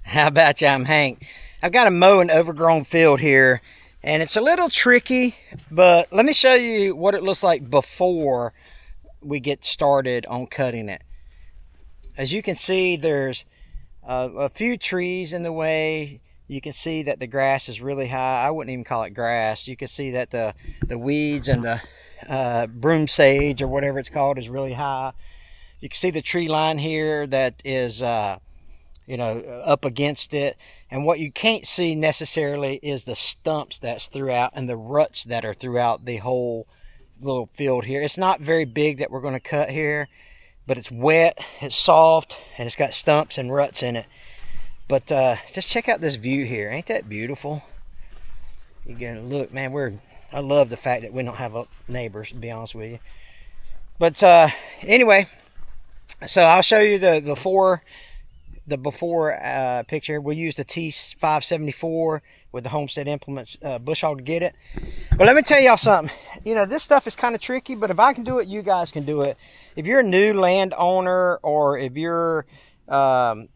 How about you? I'm Hank. I've got a mowing overgrown field here, and it's a little tricky, but let me show you what it looks like before we get started on cutting it. As you can see, there's a few trees in the way. You can see that the grass is really high. I wouldn't even call it grass. You can see that the weeds and the broom sage or whatever it's called is really high. You can see the tree line here that is up against it, and what you can't see necessarily is the stumps that's throughout and the ruts that are throughout the whole little field here. It's not very big that we're going to cut here, but it's wet, it's soft, and it's got stumps and ruts in it. But just check out this view here. Ain't that beautiful? You gotta look, man. I love the fact that we don't have neighbors, to be honest with you. But anyway, so I'll show you the before picture. We used a T574 with the Homestead Implements bush hog to get it. But let me tell y'all something. This stuff is kind of tricky, but if I can do it, you guys can do it. If you're a new landowner, or if you're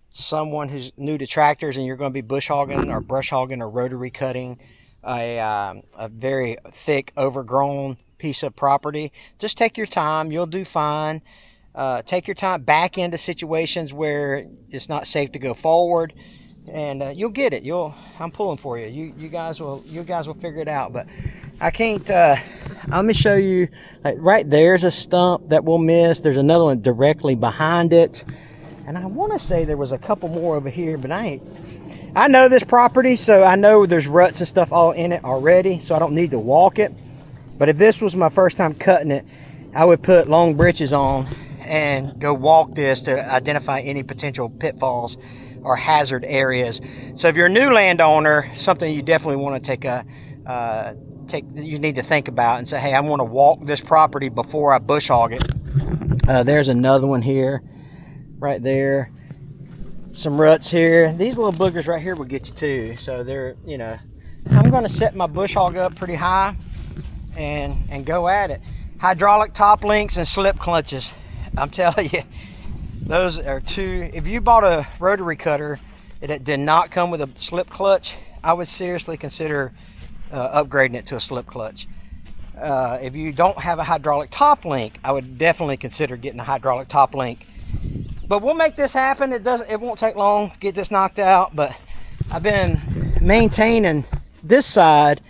someone who's new to tractors and you're going to be bush hogging or brush hogging or rotary cutting a very thick overgrown piece of property, just take your time. You'll do fine. Take your time. Back into situations where it's not safe to go forward, and you'll get it. I'm pulling for you. You guys will figure it out. But I can't. Let me show you. Like right there's a stump that we'll miss. There's another one directly behind it, and I want to say there was a couple more over here, but I know this property, so I know there's ruts and stuff all in it already, so I don't need to walk it. But if this was my first time cutting it, I would put long breeches on and go walk this to identify any potential pitfalls or hazard areas. So if you're a new landowner, something you definitely want to you need to think about and say, hey, I want to walk this property before I bush hog it. There's another one here, right there. Some ruts here. These little boogers right here will get you too. So they're, I'm going to set my bush hog up pretty high and go at it. Hydraulic top links and slip clutches. I'm telling you, those are two. If you bought a rotary cutter that did not come with a slip clutch, I would seriously consider upgrading it to a slip clutch. If you don't have a hydraulic top link, I would definitely consider getting a hydraulic top link. But we'll make this happen. It won't take long to get this knocked out, but I've been maintaining this side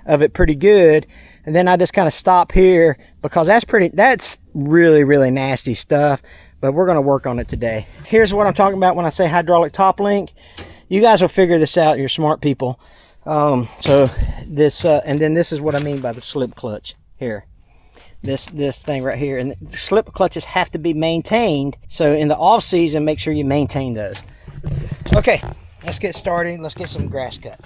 of it pretty good. And then I just kind of stop here because that's really, really nasty stuff. But we're going to work on it today. Here's what I'm talking about when I say hydraulic top link. You guys will figure this out. You're smart people. So this, and then this is what I mean by the slip clutch here. This thing right here. And the slip clutches have to be maintained. So in the off season, make sure you maintain those. Okay, let's get started. Let's get some grass cut.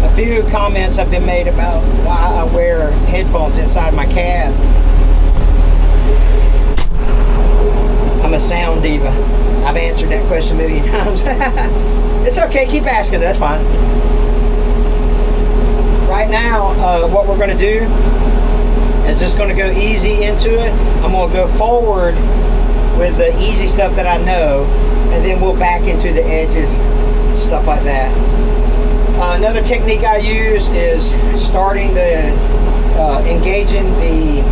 A few comments have been made about why I wear headphones inside my cab. I'm a sound diva. I've answered that question a million times. It's okay, keep asking, that's fine. Right now, what we're going to do is just going to go easy into it. I'm going to go forward with the easy stuff that I know, and then we'll back into the edges, stuff like that. Another technique I use is starting engaging the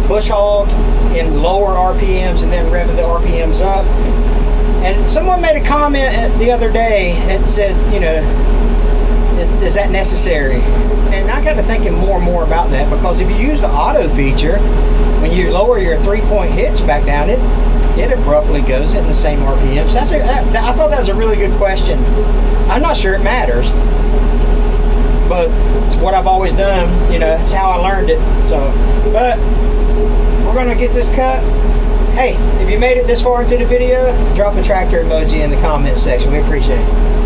bush hog in lower RPMs and then revving the RPMs up. And someone made a comment the other day that said, is that necessary? And I got to thinking more and more about that, because if you use the auto feature, when you lower your 3-point hitch back down, it abruptly goes in the same RPM. So I thought that was a really good question. I'm not sure it matters, but it's what I've always done. It's how I learned it. So, but we're gonna get this cut. Hey, if you made it this far into the video, drop a tractor emoji in the comments section. We appreciate it.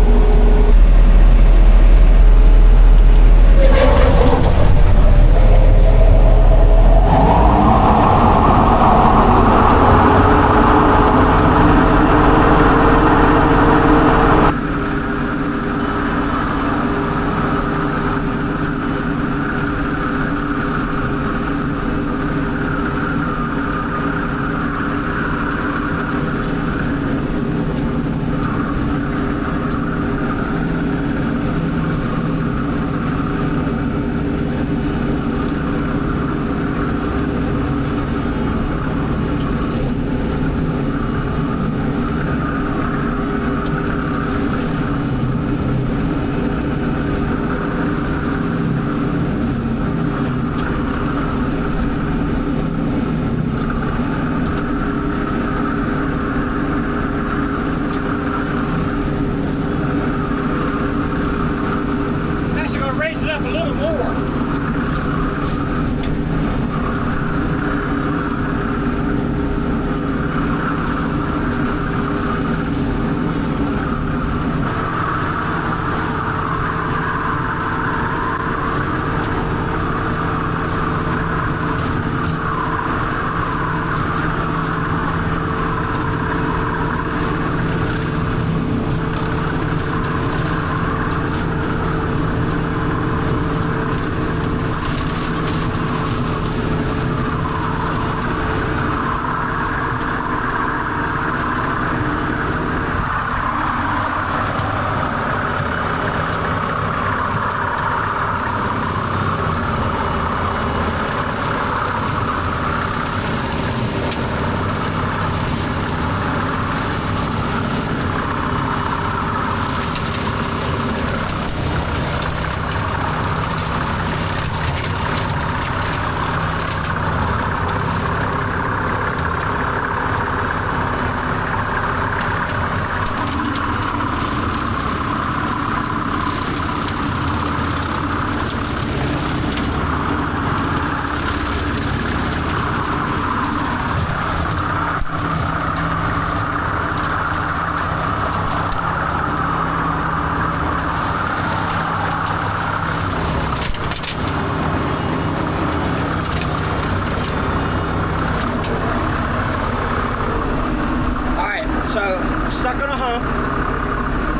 stuck on a hump.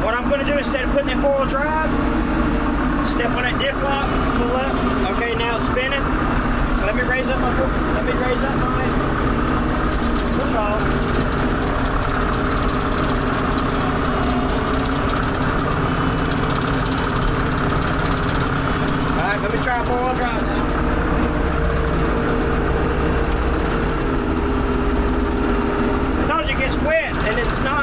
What I'm going to do, instead of putting in 4-wheel drive, step on that diff lock, pull up. Okay, now it's spinning. So let me raise up my push off. All right, let me try 4-wheel drive now. I told you it gets wet, and it's not.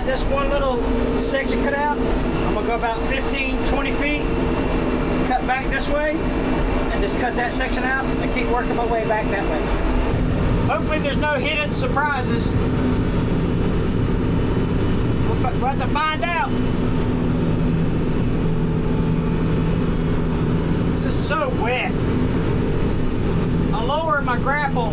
This one little section cut out. I'm gonna go about 15-20 feet, cut back this way, and just cut that section out and keep working my way back that way. Hopefully there's no hidden surprises. We'll have to find out. This is so wet. I'll lower my grapple.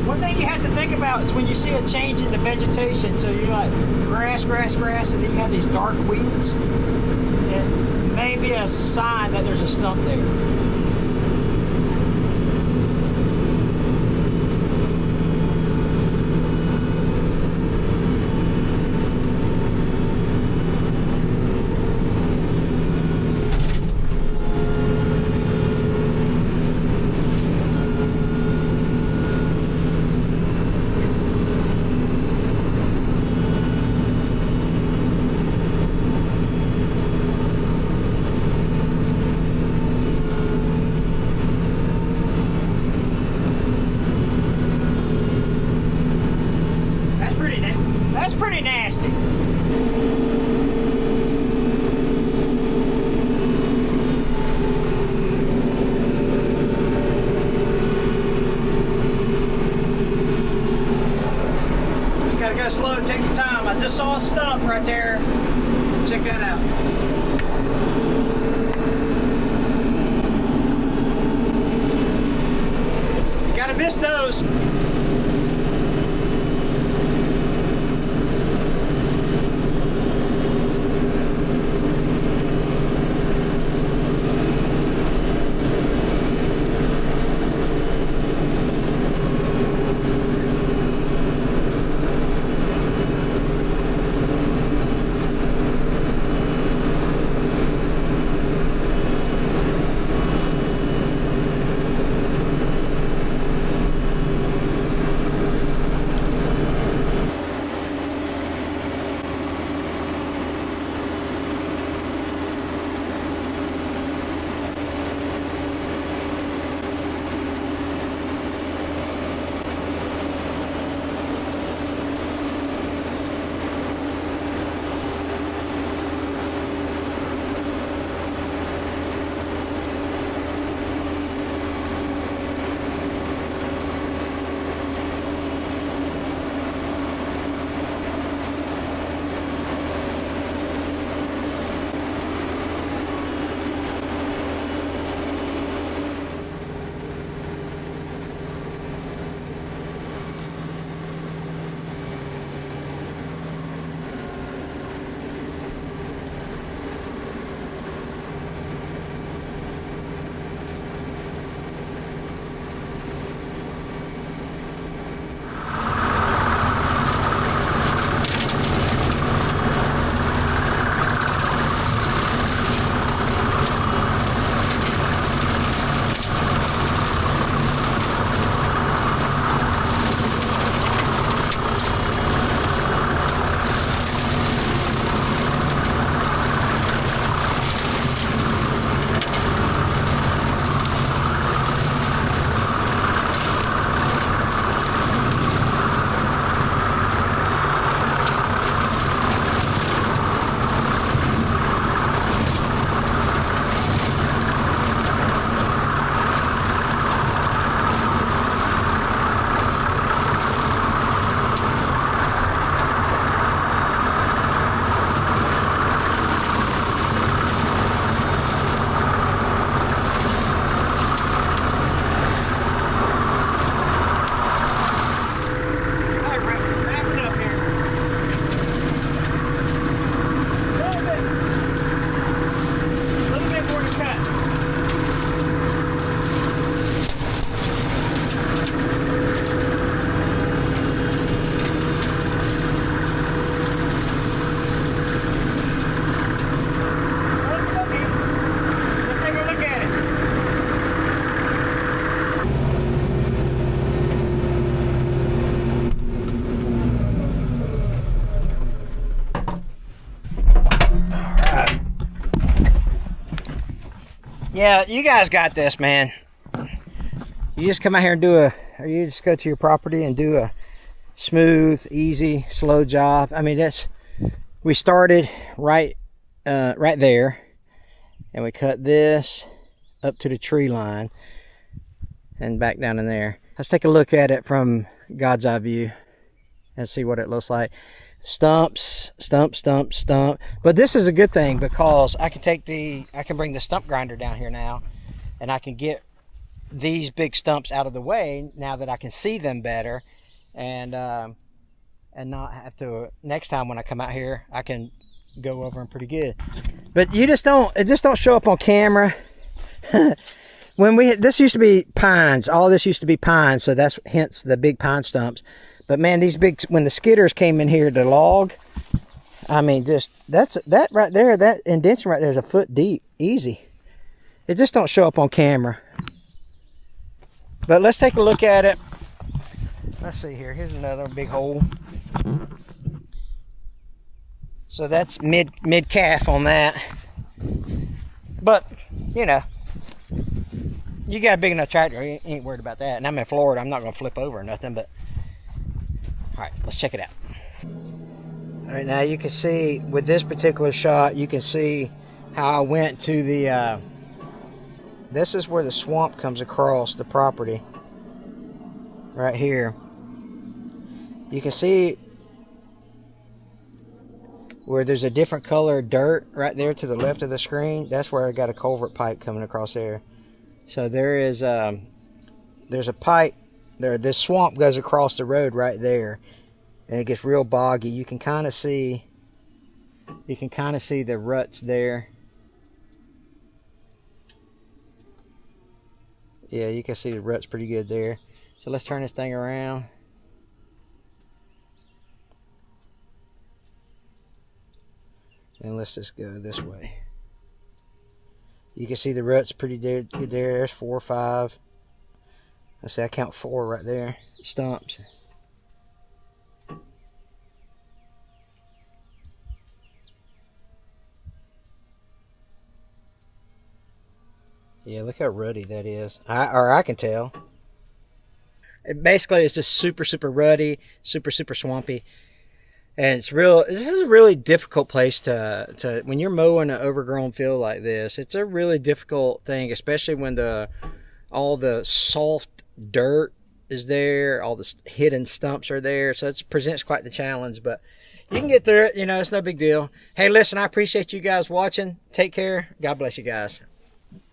One thing you have to think about is when you see a change in the vegetation, so you're like grass, and then you have these dark weeds, it may be a sign that there's a stump there. just saw a stump right there. Check that out. Gotta miss those. Yeah, you guys got this, man. You just come out here and or you just go to your property and do a smooth, easy, slow job. I mean, we started right there, and we cut this up to the tree line and back down in there. Let's take a look at it from God's eye view and see what it looks like. Stumps, stump, stump, stump. But this is a good thing because I can bring the stump grinder down here now, and I can get these big stumps out of the way now that I can see them better, and not have to, next time when I come out here, I can go over them pretty good. But it just don't show up on camera. This used to be pines, all this used to be pines, so that's hence the big pine stumps. But man, these big, when the skidders came in here to log, I mean, that right there, that indentation right there is a foot deep, easy. It just don't show up on camera. But let's take a look at it. Let's see here. Here's another big hole. So that's mid calf on that. But you know, you got a big enough tractor, you ain't worried about that. And I'm in Florida. I'm not gonna flip over or nothing. But all right, let's check it out. All right, now you can see with this particular shot, you can see how I went to the. This is where the swamp comes across the property. Right here. You can see where there's a different color dirt right there to the left of the screen, that's where I got a culvert pipe coming across there. So there is there's a pipe there. This swamp goes across the road right there, and it gets real boggy. You can kind of see the ruts there. Yeah, you can see the ruts pretty good there. So let's turn this thing around. And let's just go this way. You can see the ruts pretty good there. There's 4 or 5. Let's say I count 4 right there. Stumps. Yeah, look how ruddy that is. I can tell. Basically, it's just super, super ruddy, super, super swampy. And this is a really difficult place to when you're mowing an overgrown field like this. It's a really difficult thing, especially when all the soft dirt is there, all the hidden stumps are there. So it presents quite the challenge, but you can get through it. You know, it's no big deal. Hey, listen, I appreciate you guys watching. Take care. God bless you guys.